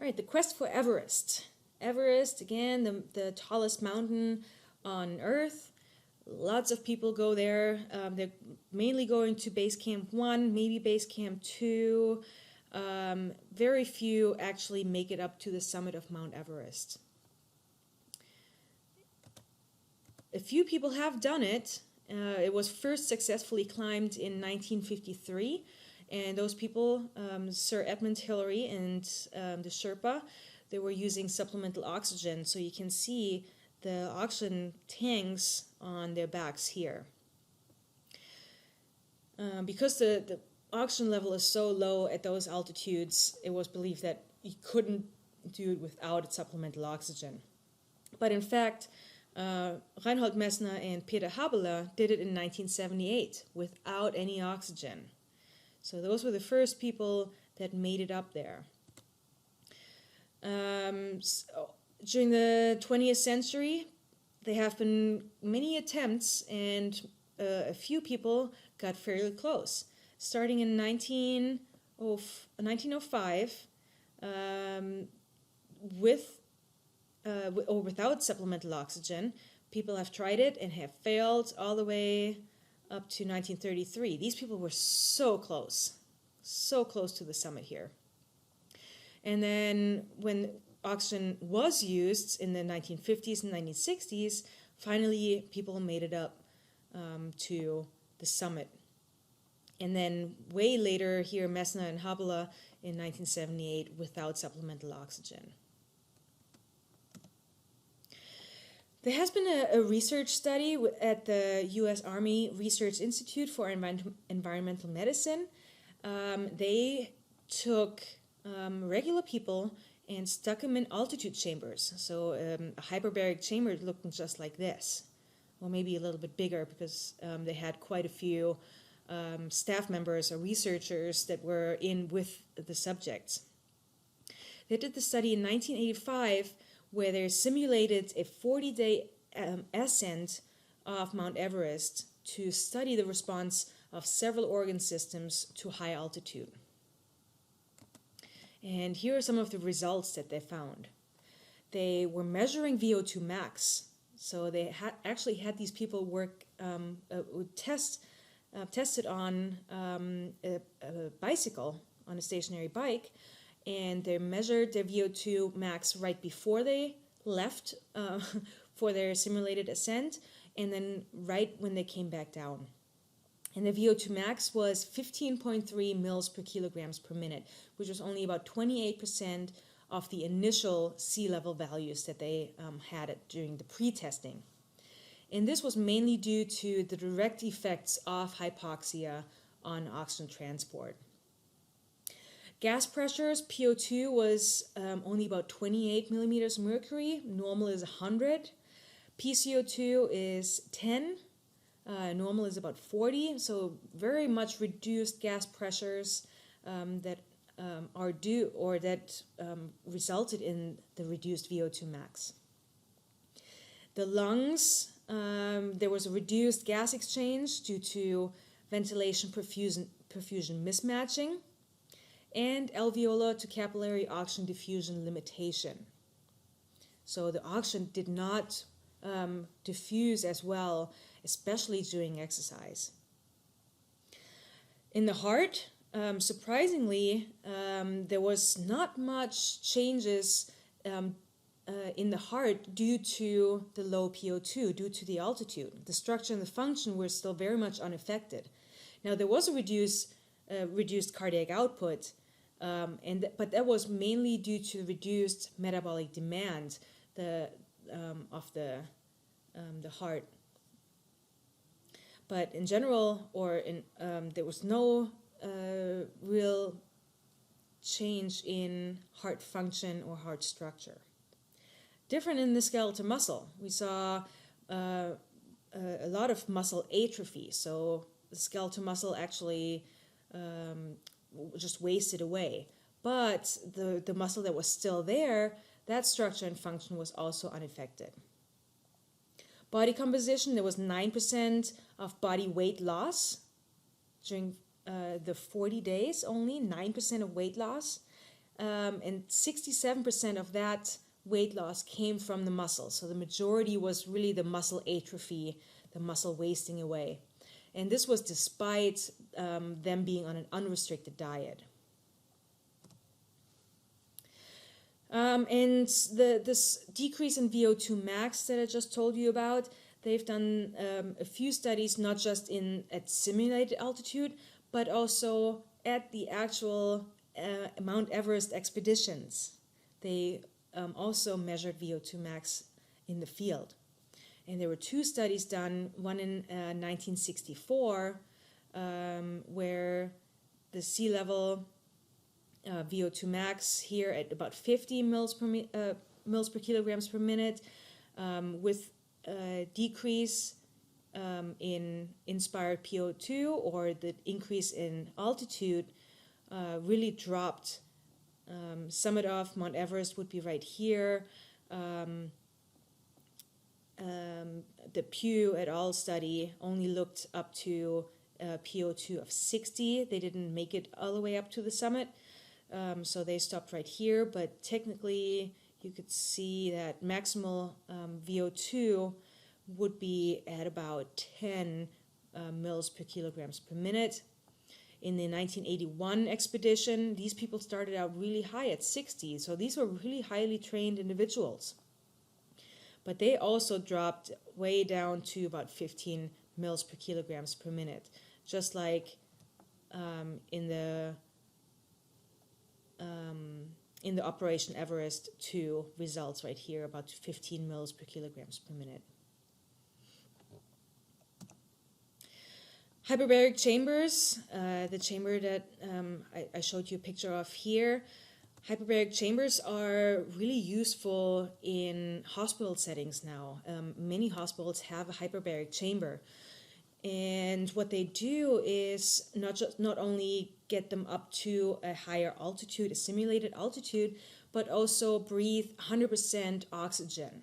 All right, the quest for Everest. Everest, again, the tallest mountain on Earth. Lots of people go there. They're mainly going to Base Camp 1, maybe Base Camp 2. Very few actually make it up to the summit of Mount Everest. A few people have done it. It was first successfully climbed in 1953, and those people, Sir Edmund Hillary and the Sherpa, they were using supplemental oxygen, so you can see the oxygen tanks on their backs here. Because the oxygen level is so low at those altitudes, it was believed that you couldn't do it without supplemental oxygen. But in fact, Reinhold Messner and Peter Habeler did it in 1978 without any oxygen. So those were the first people that made it up there. During the 20th century, there have been many attempts, and a few people got fairly close. Starting in 1905, with or without supplemental oxygen, people have tried it and have failed all the way up to 1933. These people were so close to the summit here. And then when oxygen was used in the 1950s and 1960s, finally people made it up to the summit. And then way later here, Messner and Habeler in 1978 without supplemental oxygen. There has been a research study at the U.S. Army Research Institute for Environmental Medicine. They took regular people and stuck them in altitude chambers. So a hyperbaric chamber looking just like this, or maybe a little bit bigger, because they had quite a few staff members or researchers that were in with the subjects. They did the study in 1985, where they simulated a 40-day ascent of Mount Everest to study the response of several organ systems to high altitude. And here are some of the results that they found. They were measuring VO2 max. So they actually had these people work, tested on a bicycle, on a stationary bike, and they measured their VO2 max right before they left for their simulated ascent, and then right when they came back down. And the VO2 max was 15.3 mils per kilograms per minute, which was only about 28% of the initial sea level values that they had during the pre-testing. And this was mainly due to the direct effects of hypoxia on oxygen transport. Gas pressures, PO2 was only about 28 millimeters mercury. Normal is 100. PCO2 is 10. Normal is about 40. So very much reduced gas pressures that are due, or that resulted in the reduced VO2 max. The lungs, there was a reduced gas exchange due to ventilation perfusion mismatching, and alveolar to capillary oxygen diffusion limitation. So the oxygen did not diffuse as well, especially during exercise. In the heart, surprisingly, there was not much changes in the heart due to the low PO2, due to the altitude. The structure and the function were still very much unaffected. Now, there was a reduced cardiac output, but that was mainly due to reduced metabolic demand of the heart. But in general, there was no real change in heart function or heart structure. Different in the skeletal muscle, we saw a lot of muscle atrophy. So the skeletal muscle actually just wasted away. But the muscle that was still there, that structure and function was also unaffected. Body composition, there was 9% of body weight loss during the 40 days only, 9% of weight loss. and 67% of that weight loss came from the muscle. So the majority was really the muscle atrophy, the muscle wasting away. And this was despite them being on an unrestricted diet. And this decrease in VO2 max that I just told you about, they've done a few studies, not just at simulated altitude, but also at the actual Mount Everest expeditions. They also measured VO2 max in the field. And there were two studies done, one in 1964, where the sea level VO2 max here at about 50 mils per kilograms per minute, with a decrease in inspired PO2, or the increase in altitude, really dropped. Summit of Mount Everest would be right here. The Pew et al. Study only looked up to PO2 of 60. They didn't make it all the way up to the summit. So they stopped right here, but technically you could see that maximal VO2 would be at about 10 mils per kilograms per minute. In the 1981 expedition, these people started out really high at 60, so these were really highly trained individuals. But they also dropped way down to about 15 mils per kilograms per minute, just like in the Operation Everest 2 results right here, about 15 mils per kilograms per minute. Hyperbaric chambers, the chamber that I showed you a picture of here. Hyperbaric chambers are really useful in hospital settings now. Many hospitals have a hyperbaric chamber. And what they do is not only get them up to a higher altitude, a simulated altitude, but also breathe 100% oxygen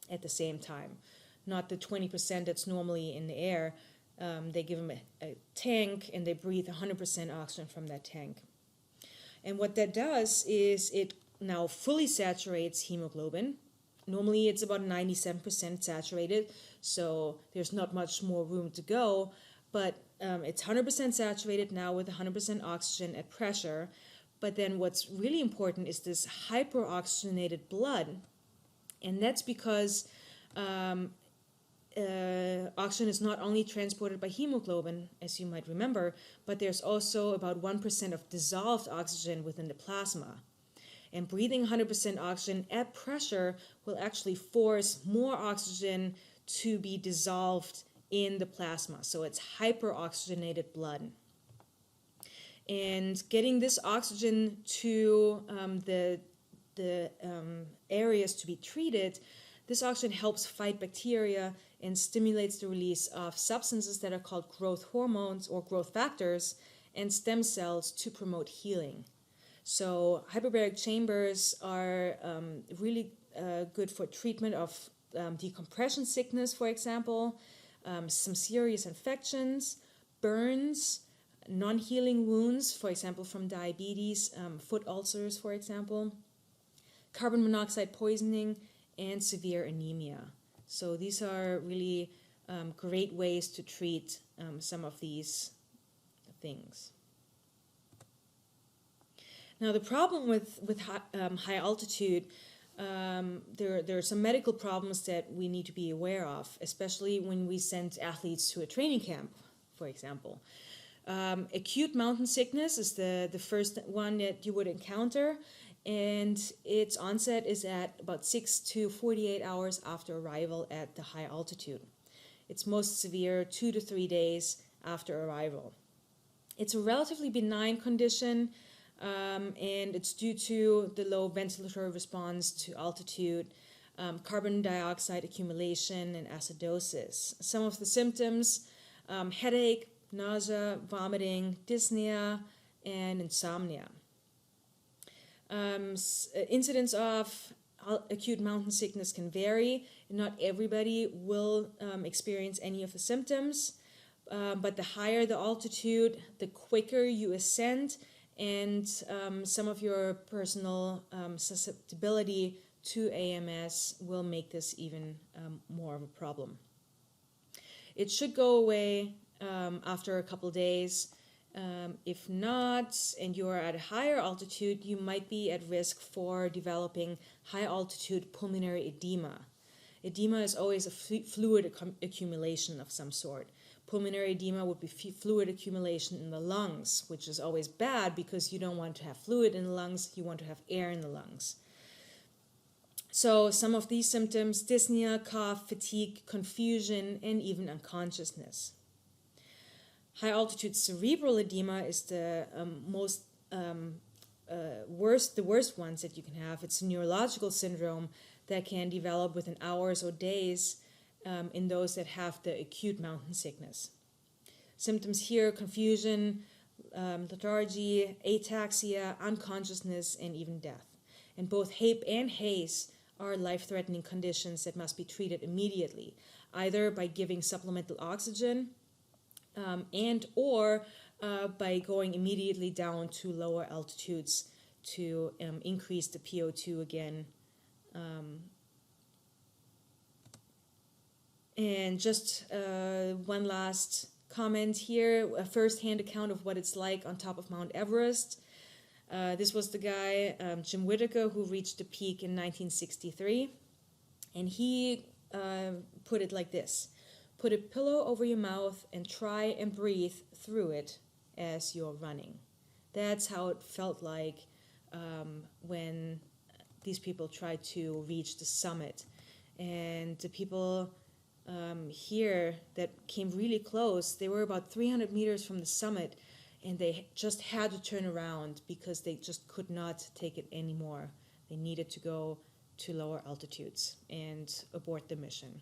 at the same time. Not the 20% that's normally in the air. They give them a tank and they breathe 100% oxygen from that tank. And what that does is it now fully saturates hemoglobin. Normally it's about 97% saturated, so there's not much more room to go, but it's 100% saturated now with 100% oxygen at pressure. But then what's really important is this hyperoxygenated blood, and that's because oxygen is not only transported by hemoglobin, as you might remember, but there's also about 1% of dissolved oxygen within the plasma. And breathing 100% oxygen at pressure will actually force more oxygen to be dissolved in the plasma. So it's hyperoxygenated blood. And getting this oxygen to the areas to be treated, this oxygen helps fight bacteria and stimulates the release of substances that are called growth hormones or growth factors and stem cells to promote healing. So hyperbaric chambers are really good for treatment of decompression sickness, for example, some serious infections, burns, non-healing wounds, for example, from diabetes, foot ulcers, for example, carbon monoxide poisoning, and severe anemia. So these are really great ways to treat some of these things. Now, the problem with high altitude, there are some medical problems that we need to be aware of, especially when we send athletes to a training camp, for example. Acute mountain sickness is the first one that you would encounter, and its onset is at about 6 to 48 hours after arrival at the high altitude. It's most severe 2 to 3 days after arrival. It's a relatively benign condition, and it's due to the low ventilatory response to altitude, carbon dioxide accumulation, and acidosis. Some of the symptoms, headache, nausea, vomiting, dyspnea, and insomnia. Incidence of acute mountain sickness can vary. Not everybody will experience any of the symptoms, but the higher the altitude, the quicker you ascend, and some of your personal susceptibility to AMS will make this even more of a problem. It should go away after a couple days. If not, and you're at a higher altitude, you might be at risk for developing high altitude pulmonary edema. Edema is always a fluid accumulation of some sort. Pulmonary edema would be fluid accumulation in the lungs, which is always bad because you don't want to have fluid in the lungs, you want to have air in the lungs. So some of these symptoms: dyspnea, cough, fatigue, confusion, and even unconsciousness. High altitude cerebral edema is the worst ones that you can have. It's a neurological syndrome that can develop within hours or days in those that have the acute mountain sickness. Symptoms here: confusion, lethargy, ataxia, unconsciousness, and even death. And both HAPE and HACE are life-threatening conditions that must be treated immediately, either by giving supplemental oxygen and or by going immediately down to lower altitudes to increase the PO2 again. And just one last comment here, a first-hand account of what it's like on top of Mount Everest. This was the guy, Jim Whittaker, who reached the peak in 1963. And he put it like this: put a pillow over your mouth and try and breathe through it as you're running. That's how it felt like when these people tried to reach the summit. And the people here that came really close, they were about 300 meters from the summit, and they just had to turn around because they just could not take it anymore. They needed to go to lower altitudes and abort the mission.